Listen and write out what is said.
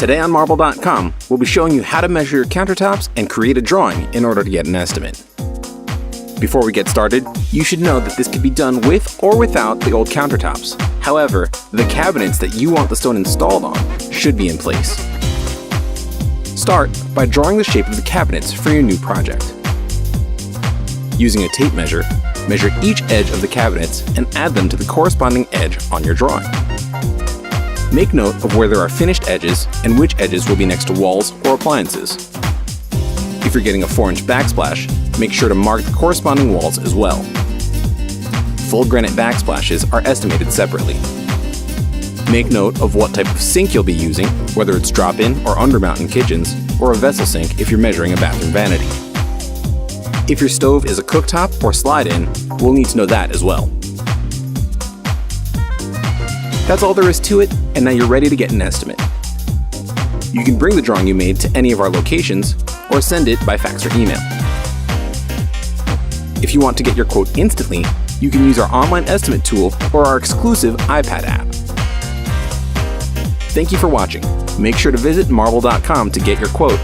Today on Marble.com, we'll be showing you how to measure your countertops and create a drawing in order to get an estimate. Before we get started, you should know that this can be done with or without the old countertops. However, the cabinets that you want the stone installed on should be in place. Start by drawing the shape of the cabinets for your new project. Using a tape measure, measure each edge of the cabinets and add them to the corresponding edge on your drawing. Make note of where there are finished edges and which edges will be next to walls or appliances. If you're getting a 4-inch backsplash, make sure to mark the corresponding walls as well. Full granite backsplashes are estimated separately. Make note of what type of sink you'll be using, whether it's drop-in or undermount in kitchens, or a vessel sink if you're measuring a bathroom vanity. If your stove is a cooktop or slide-in, we'll need to know that as well. That's all there is to it, and now you're ready to get an estimate. You can bring the drawing you made to any of our locations, or send it by fax or email. If you want to get your quote instantly, you can use our online estimate tool or our exclusive iPad app. Thank you for watching. Make sure to visit Marble.com to get your quote